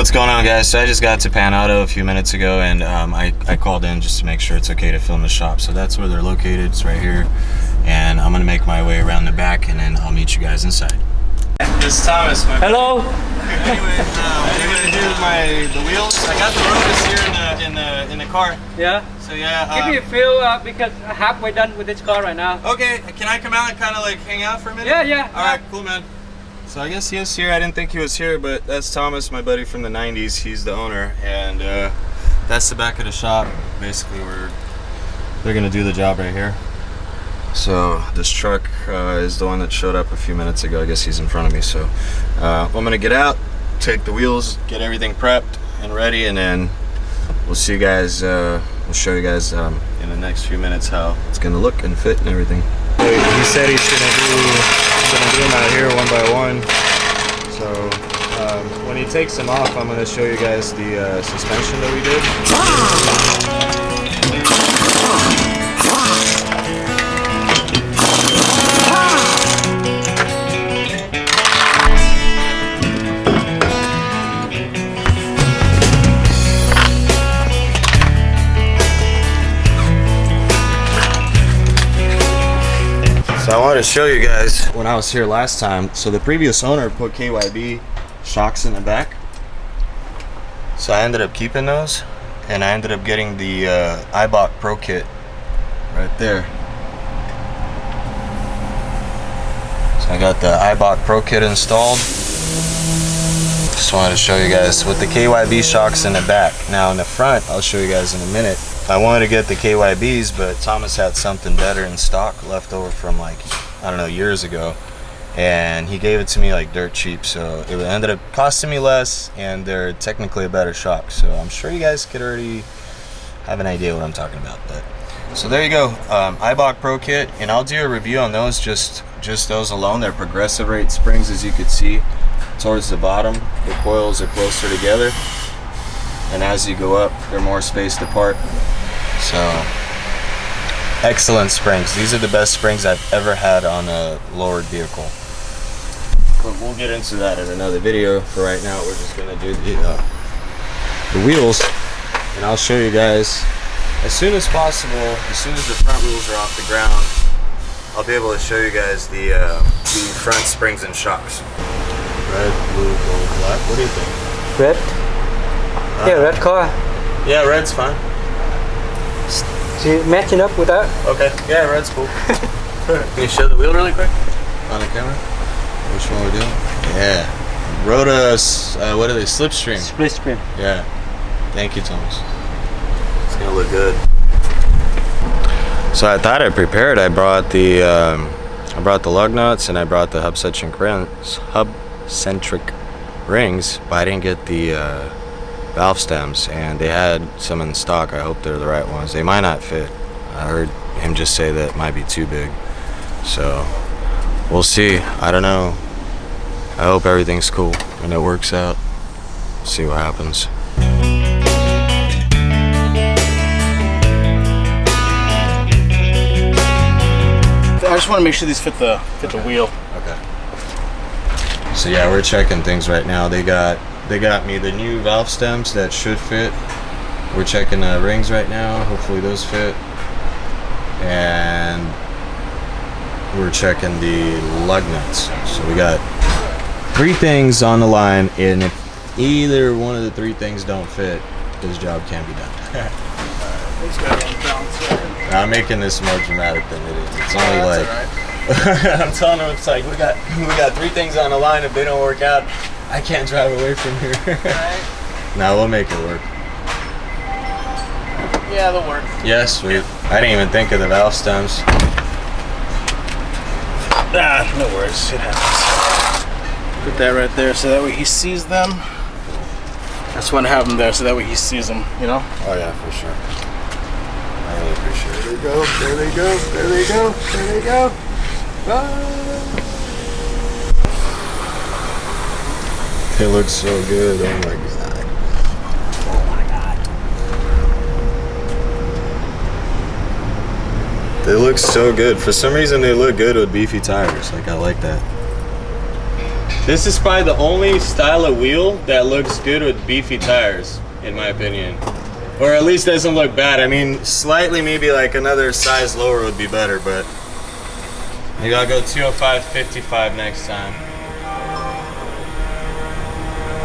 What's going on, guys? So I just got to Pann Auto a few minutes ago, and I called in just to make sure it's okay to film the shop. So that's where they're located. It's right here, and I'm gonna make my way around the back, and then I'll meet you guys inside. This is Thomas. Hello. Anyway, what are you gonna do with the wheels? I got the rotors here in the car. Yeah. So yeah. Give me a feel because I'm halfway done with this car right now. Okay. Can I come out and kind of like hang out for a minute? Yeah. All right. Cool, man. So I guess he is here. I didn't think he was here, but that's Thomas, my buddy from the 90s. He's the owner, and that's the back of the shop. Basically, they're gonna do the job right here. So this truck is the one that showed up a few minutes ago. I guess he's in front of me. So I'm gonna get out, take the wheels, get everything prepped and ready, and then we'll see you guys. We'll show you guys in the next few minutes how it's gonna look and fit and everything. He said he's gonna do them out here one by one. So when he takes them off, I'm gonna show you guys the suspension that we did. So I wanted to show you guys when I was here last time. So the previous owner put KYB shocks in the back. So I ended up keeping those, and I ended up getting the iBot Pro Kit right there. So I got the iBot Pro Kit installed. Just wanted to show you guys with the KYB shocks in the back. Now in the front, I'll show you guys in a minute. I wanted to get the KYBs, but Thomas had something better in stock left over from like, I don't know, years ago. And he gave it to me like dirt cheap. So it ended up costing me less, and they're technically a better shock. So I'm sure you guys could already have an idea what I'm talking about. But so there you go, iBot Pro Kit, and I'll do a review on those, just those alone. They're progressive rate springs, as you could see towards the bottom. The coils are closer together, and as you go up, they're more spaced apart. So excellent springs. These are the best springs I've ever had on a lowered vehicle. But we'll get into that in another video. For right now, we're just gonna do the wheels, and I'll show you guys as soon as possible. As soon as the front wheels are off the ground, I'll be able to show you guys the front springs and shocks. Red, blue, gold, black. What do you think? Red. Yeah, red car. Yeah, red's fine. So you matching up with that? Okay. Yeah, red's cool. Can you show the wheel really quick on the camera? Which one we're doing? Yeah. Rhoda, what are they? Slipstream. Slipstream. Yeah. Thank you, Thomas. It's gonna look good. So I thought I prepared. I brought the lug nuts, and I brought the hub centric rings, but I didn't get the valve stems, and they had some in stock. I hope they're the right ones. They might not fit. I heard him just say that it might be too big. So we'll see. I don't know. I hope everything's cool and it works out. See what happens. I just want to make sure these fit the wheel. Okay. So yeah, we're checking things right now. They got me the new valve stems that should fit. We're checking the rings right now. Hopefully those fit. And we're checking the lug nuts. So we got 3 things on the line, and if either one of the 3 things don't fit, this job can't be done. I'm making this more dramatic than it is. It's only like I'm telling them, it's like we got 3 things on the line. If they don't work out, I can't drive away from here. Right. Now we'll make it work. Yeah, they'll work. Yeah, sweet. I didn't even think of the valve stems. No worries. It happens. Put that right there so that way he sees them. I just want to have them there so that way he sees them, you know? Oh yeah, for sure. I really appreciate it. There they go. There they go. There they go. There they go. It looks so good. Oh my god. Oh my god. They look so good. For some reason they look good with beefy tires. Like, I like that. This is probably the only style of wheel that looks good with beefy tires, in my opinion. Or at least doesn't look bad. I mean, slightly maybe like another size lower would be better, but maybe I'll go 205/55 next time.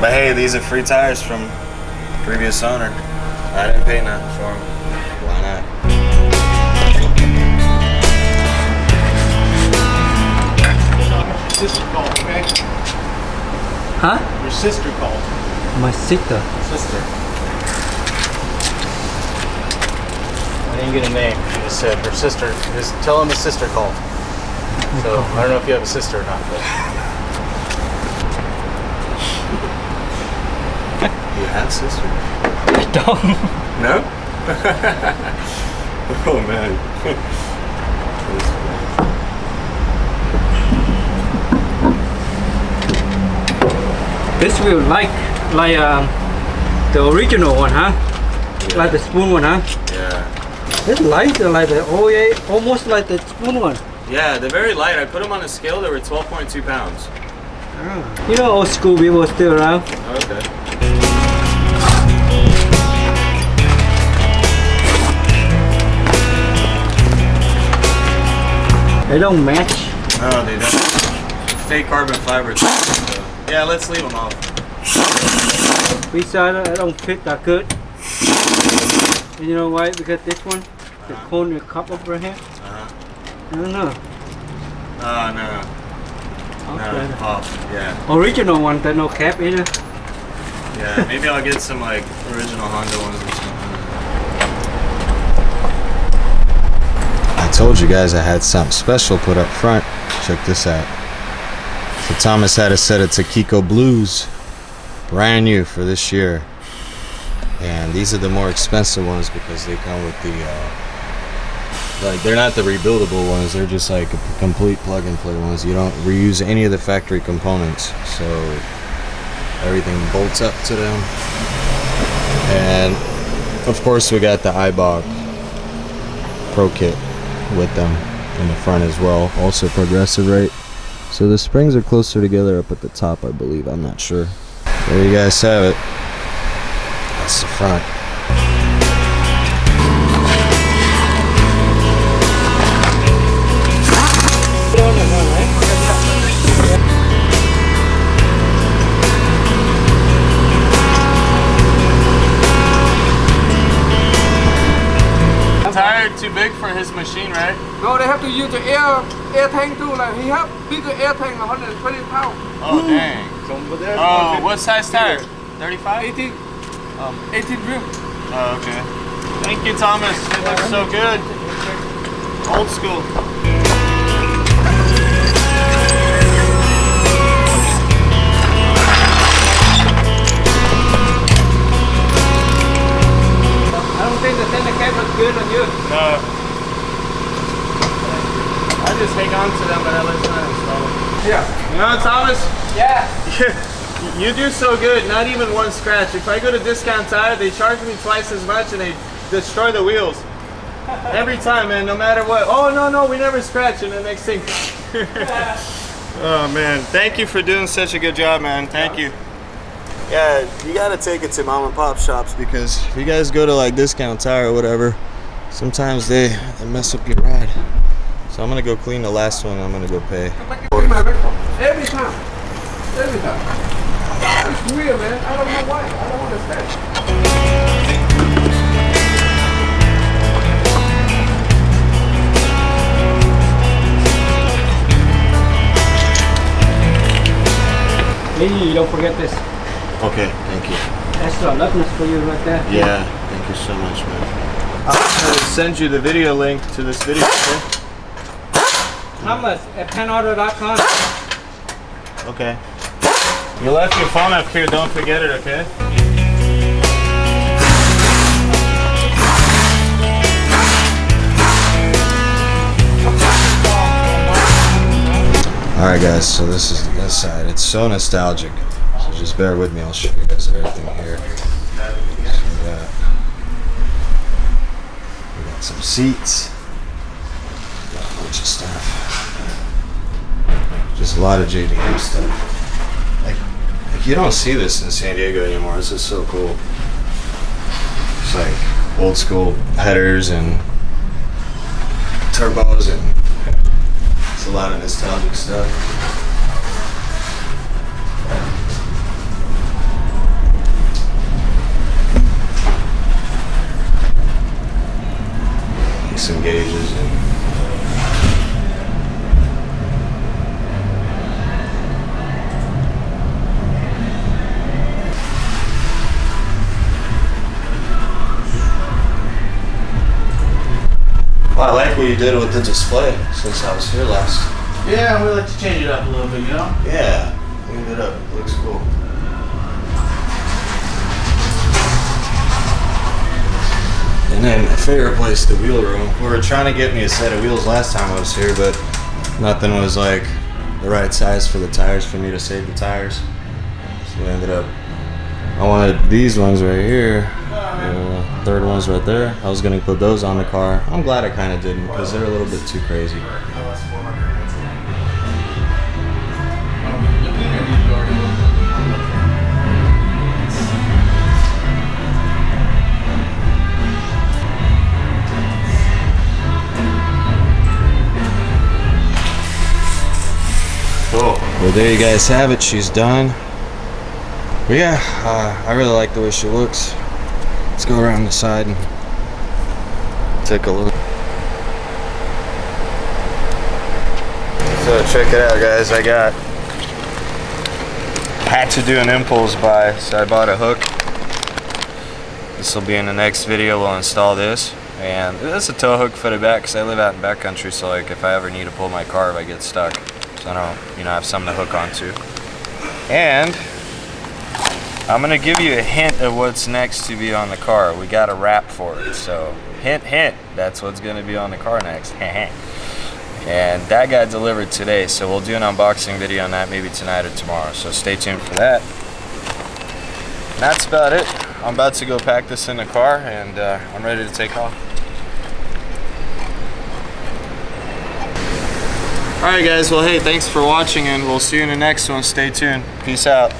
But hey, these are free tires from previous owner. I didn't pay nothing for them. Why not? Your sister called, okay? Huh? Your sister called. My sister. Sister. I didn't get a name. She just said her sister. Just tell him his sister called. So I don't know if you have a sister or not, but. You have a sister? I don't. No? Oh man. This wheel like the original one, huh? Yeah. Like the spoon one, huh? Yeah. It's light, like the almost like the spoon one. Yeah, they're very light. I put them on a scale, they were 12.2 pounds. Ah. You know, old school people still around. Okay. They don't match. No, they don't. Fake carbon fiber. So, yeah, let's leave them off. Besides, I don't fit that good. And you know why? Because this one, the cone the cup over here. I don't know. Oh, no. Okay. No, off. Yeah. Original one, there's no cap either. Yeah, maybe I'll get some like original Honda ones or something. I told you guys I had something special put up front. Check this out. So Thomas had a set of Takiko Blues, brand new for this year. And these are the more expensive ones because they come with the, like they're not the rebuildable ones, they're just like a complete plug and play ones. You don't reuse any of the factory components. So everything bolts up to them. And of course we got the iBock Pro Kit with them in the front as well. Also progressive rate. So the springs are closer together up at the top, I believe. I'm not sure. There you guys have it. That's the front. Tire too big for his machine, right? No, they have to use the air tank too. Like he have bigger air tank, 120 pounds. Oh dang. Oh, what size tire? 35? 18 rim. Oh, okay. Thank you, Thomas. It looks so good. Old school. I don't think the center cap looks good on you. No. I just hang on to them, but I let them install them. Yeah. You know, Thomas? Yeah. You do so good, not even one scratch. If I go to Discount Tire, they charge me twice as much and they destroy the wheels. Every time, man, no matter what. Oh, no, we never scratch. And the next thing. Oh, man. Thank you for doing such a good job, man. Thank you. Yeah, you gotta take it to mom and pop shops because if you guys go to like Discount Tire or whatever, sometimes they mess up your ride. So I'm gonna go clean the last one. I'm gonna go pay. Every time. Every time. It's weird, man. I don't know why. I don't understand. Maybe you don't forget this. Okay, thank you. Extra luckness for you right there. Yeah, thank you so much, man. I'll send you the video link to this video. Okay? Thomas at PannAuto.com. Okay. You left your phone up here. Don't forget it, okay? Alright guys, so this is the inside. It's so nostalgic. So just bear with me, I'll show you guys everything here. So we got some seats. Got a bunch of stuff. Just a lot of JDM stuff. you don't see this in San Diego anymore. This is so cool. It's like old school headers and turbos, and it's a lot of nostalgic stuff. Some gauges and well, I like what you did with the display since I was here last. Yeah, we like to change it up a little bit, you know? Yeah, cleaned it up. It looks cool. And then my favorite place, the wheel room. We were trying to get me a set of wheels last time I was here, but nothing was like the right size for the tires for me to save the tires. So we ended up, I wanted these ones right here. The third one's right there. I was gonna put those on the car. I'm glad I kind of didn't because they're a little bit too crazy. Cool. Well, there you guys have it. She's done. But yeah, I really like the way she looks. Let's go around the side and take a look. So check it out, guys. I had to do an impulse buy, so I bought a hook. This will be in the next video. We'll install this, and this is a tow hook for the back because I live out in backcountry. So like, if I ever need to pull my car if I get stuck, so I don't, have something to hook onto. And I'm gonna give you a hint of what's next to be on the car. We got a wrap for it, so hint, hint. That's what's gonna be on the car next. And that got delivered today, so we'll do an unboxing video on that maybe tonight or tomorrow. So stay tuned for that. And that's about it. I'm about to go pack this in the car, and I'm ready to take off. Alright guys, well hey, thanks for watching, and we'll see you in the next one. Stay tuned. Peace out.